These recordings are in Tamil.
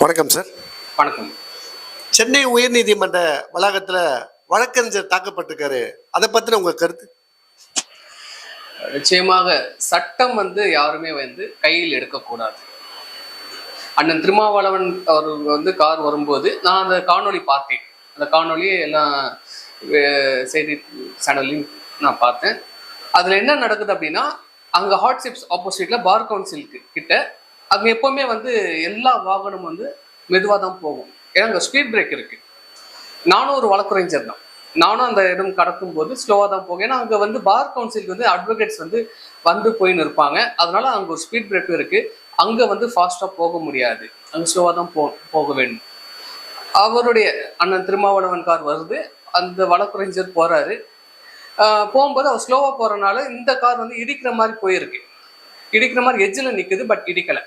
வணக்கம் சார். வணக்கம். சென்னை உயர்நீதிமன்ற வளாகத்தில் வழக்கறிஞர் தாக்கப்பட்டிருக்காரு. அதை பற்றின உங்கள் கருத்து? நிச்சயமாக சட்டம் யாருமே கையில் எடுக்கக்கூடாது. அண்ணன் திருமாவளவன் அவர் கார் வரும்போது நான் அந்த காணொளி பார்த்தேன். அந்த காணொலியை எல்லாம் செய்தி சேனல்லையும் நான் பார்த்தேன். அதில் என்ன நடக்குது அப்படின்னா, அங்கே ஹாட்ஷிப்ஸ் ஆப்போசிட்டில் பார் கவுன்சில் கிட்ட அங்கே எப்போவுமே எல்லா வாகனமும் மெதுவாக தான் போகும். ஏன்னா அங்கே ஸ்பீட் பிரேக் இருக்குது. நானும் ஒரு வழக்குரைஞர் தான். நானும் அந்த இடம் கடக்கும் போது ஸ்லோவாக தான் போகும். ஏன்னா அங்கே பார் கவுன்சிலுக்கு அட்வொகேட்ஸ் வந்து போயின்னு இருப்பாங்க. அதனால அங்கே ஒரு ஸ்பீட் பிரேக்கும் இருக்குது. அங்கே ஃபாஸ்ட்டாக போக முடியாது. அங்கே ஸ்லோவாக தான் போக வேண்டும். அவருடைய அண்ணன் திருமாவளவன் கார் வருது. அந்த வழக்குரைஞர் போகிறாரு. போகும்போது அவர் ஸ்லோவாக போகிறனால இந்த கார் இடிக்கிற மாதிரி போயிருக்கு. இடிக்கிற மாதிரி எட்ஜில் நிற்குது, பட் இடிக்கலை.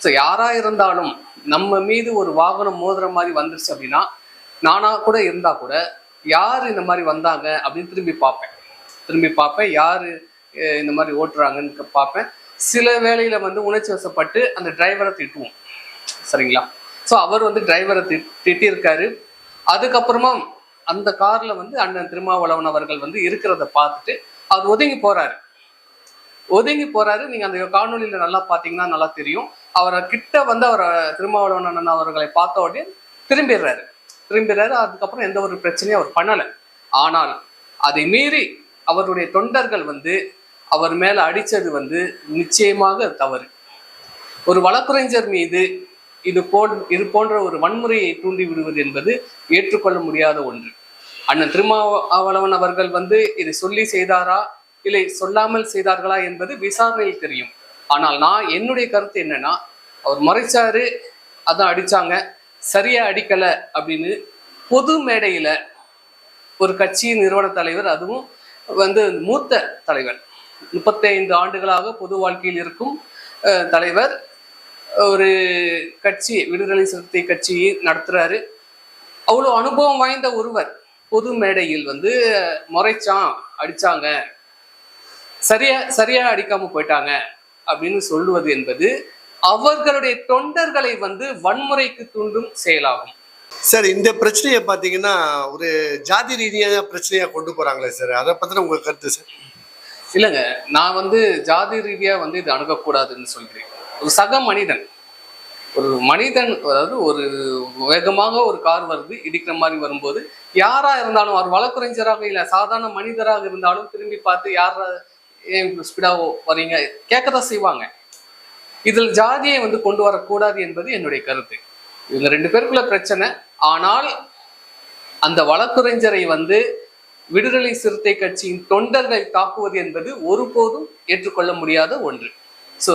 ஸோ யாராக இருந்தாலும் நம்ம மீது ஒரு வாகனம் மோதுற மாதிரி வந்துருச்சு அப்படின்னா, நானாக கூட இருந்தால் கூட யார் இந்த மாதிரி வந்தாங்க அப்படின்னு திரும்பி பார்ப்பேன். யார் இந்த மாதிரி ஓட்டுறாங்கன்னு பார்ப்பேன். சில வேளையில் உணர்ச்சி வசப்பட்டு அந்த டிரைவரை திட்டுவோம். சரிங்களா? ஸோ அவர் டிரைவரை திட்டியிருக்காரு. அதுக்கப்புறமா அந்த காரில் அண்ணன் திருமாவளவன் அவர்கள் இருக்கிறத பார்த்துட்டு அவர் ஒதுங்கி போறாரு. நீங்க அந்த காணொலியில நல்லா பாத்தீங்கன்னா நல்லா தெரியும். அவரை கிட்ட அவரை திருமாவளவன் அண்ணன் அவர்களை பார்த்த உடனே திரும்பிடுறாரு. அதுக்கப்புறம் எந்த ஒரு பிரச்சனையும் அவர் பண்ணலை. ஆனால் அதை மீறி அவருடைய தொண்டர்கள் அவர் மேல அடிச்சது நிச்சயமாக தவறு. ஒரு வழக்குரைஞர் மீது இது போன்ற ஒரு வன்முறையை தூண்டி விடுவது என்பது ஏற்றுக்கொள்ள முடியாத ஒன்று. அண்ணன் திருமாவளவன் அவர்கள் இதை சொல்லி செய்தாரா இல்லை சொல்லாமல் செய்தார்களா என்பது விசாரணையில் தெரியும். ஆனால் நான் என்னுடைய கருத்து என்னன்னா, அவர் மறைச்சாரு, அதான் அடிச்சாங்க, சரியா அடிக்கல அப்படின்னு பொது மேடையில ஒரு கட்சியின் நிறுவன தலைவர், அதுவும் மூத்த தலைவர், 35 ஆண்டுகளாக பொது வாழ்க்கையில் இருக்கும் தலைவர், ஒரு கட்சி விடுதலை சிறுத்தை கட்சியை நடத்துறாரு. அவ்வளோ அனுபவம் வாய்ந்த ஒருவர் பொது மேடையில் முறைச்சான், அடிச்சாங்க, சரியா அடிக்காம போயிட்டாங்க அப்படின்னு சொல்லுவது என்பது அவர்களுடைய தொண்டர்களை வன்முறைக்கு தூண்டும் செயலாகும். சார், இந்த பிரச்சனையை பார்த்தீங்கன்னா ஒரு ஜாதி ரீதியான பிரச்சனையா கொண்டு போறாங்களே சார், அதை பத்தின உங்க கருத்து சார்? இல்லைங்க, நான் ஜாதி ரீதியா இது அணுகக்கூடாதுன்னு சொல்கிறேன். ஒரு சக மனிதன், அதாவது ஒரு வேகமாக ஒரு கார் வருது, இடிக்கிற மாதிரி வரும்போது யாரா இருந்தாலும், அவர் வழக்குரைஞராக இல்லை சாதாரண மனிதராக இருந்தாலும் திரும்பி பார்த்து யாரா ஏன் ஸ்பீடா வரீங்க கேட்கதான் செய்வாங்க. இதில் ஜாதியை கொண்டு வரக்கூடாது என்பது என்னுடைய கருத்து. இவங்க 2 பேருக்குள்ள பிரச்சனை. ஆனால் அந்த வழக்குரைஞரை விடுதலை சிறுத்தை கட்சியின் தொண்டர்களை தாக்குவது என்பது ஒருபோதும் ஏற்றுக்கொள்ள முடியாத ஒன்று. ஸோ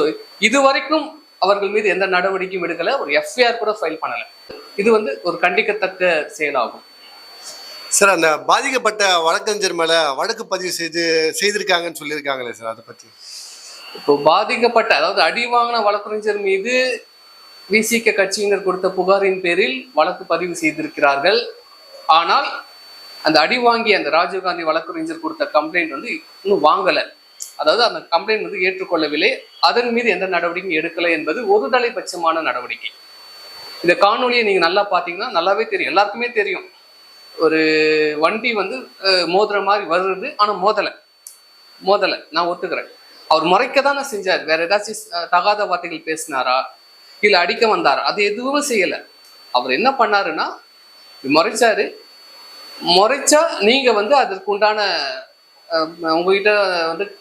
இதுவரைக்கும் அவர்கள் மீது எந்த நடவடிக்கையும் எடுக்கல, ஒரு எஃப்ஐஆர் கூட ஃபைல் பண்ணல. இது ஒரு கண்டிக்கத்தக்க செயலாகும். சார், அந்த பாதிக்கப்பட்ட வழக்கறிஞர் மேல வழக்கு பதிவு செய்திருக்காங்கன்னு சொல்லியிருக்காங்களே சார், அதை பற்றி? இப்போ பாதிக்கப்பட்ட, அதாவது அடி வாங்கின வழக்கறிஞர் மீது விசிக கட்சியினர் கொடுத்த புகாரின் பேரில் வழக்கு பதிவு செய்திருக்கிறார்கள். ஆனால் அந்த அடி வாங்கிய அந்த ராஜீவ்காந்தி வழக்கறிஞர் கொடுத்த கம்ப்ளைண்ட் இன்னும் வாங்கலை. அதாவது அந்த கம்ப்ளைண்ட் ஏற்றுக்கொள்ளவில்லை. அதன் மீது எந்த நடவடிக்கையும் எடுக்கலை என்பது ஒரு தலைபட்சமான நடவடிக்கை. இந்த காணொலியை நீங்க நல்லா பார்த்தீங்கன்னா நல்லாவே தெரியும், எல்லாருக்குமே தெரியும். ஒரு வண்டி மோதுற மாதிரி வருது, ஆனா மோதலை நான் ஒத்துக்கிறேன். அவர் முறைக்க தானே செஞ்சார். வேற ஏதாச்சும் தகாத வார்த்தைகள் பேசினாரா இல்ல அடிக்க வந்தாரா? அது எதுவுமே செய்யல. அவர் என்ன பண்ணாருன்னா, முறைச்சா நீங்க அதற்கு உண்டான உங்ககிட்ட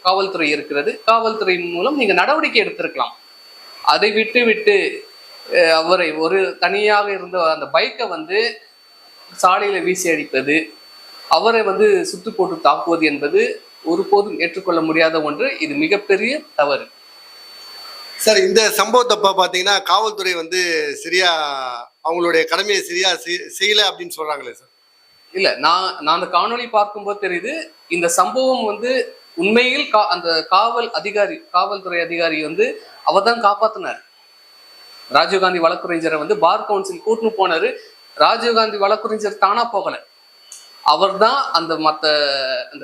காவல்துறை இருக்கிறது, காவல்துறையின் மூலம் நீங்க நடவடிக்கை எடுத்திருக்கலாம். அதை விட்டு அவரை ஒரு தனியாக இருந்த அந்த பைக்கை சாலையில வீசி அடிப்பது, அவரை சுட்டு போட்டு தாக்குவது என்பது ஒருபோதும் ஏற்றுக்கொள்ள முடியாத ஒன்று. இது மிகப்பெரிய தவறு. சார், இந்த சம்பவத்தை பார்த்தீங்கன்னா காவல்துறை சரியா அவங்களுடைய கடமையை சரியா செய்யல அப்படின்னு சொல்றாங்களே சார்? இல்ல, நான் அந்த காணொலி பார்க்கும்போது தெரியுது, இந்த சம்பவம் உண்மையில் அந்த காவல்துறை அதிகாரி அவர் தான் காப்பாத்தினார். ராஜீவ்காந்தி வழக்குரைஞரை பார் கவுன்சில் கூட்டுன்னு போனாரு. ராஜீவ்காந்தி வழக்குரைஞர் தானா போகல, அவர் தான் அந்த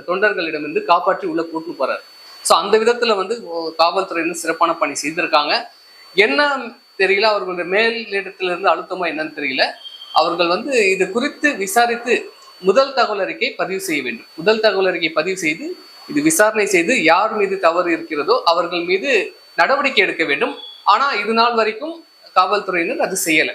தொண்டர்களிடமிருந்து காப்பாற்றி உள்ள கூட்டு போறாரு. ஸோ அந்த விதத்துல காவல்துறையினர் சிறப்பான பணி செய்திருக்காங்க. என்ன தெரியல, அவர்களுடைய மேலிடத்திலிருந்து அழுத்தமா என்னன்னு தெரியல. அவர்கள் வந்து இது குறித்து விசாரித்து முதல் தகவல் அறிக்கை பதிவு செய்ய வேண்டும். முதல் தகவல் அறிக்கை பதிவு செய்து இது விசாரணை செய்து யார் மீது தவறு இருக்கிறதோ அவர்கள் மீது நடவடிக்கை எடுக்க வேண்டும். ஆனா இது நாள் வரைக்கும் காவல்துறையினர் அது செய்யலை.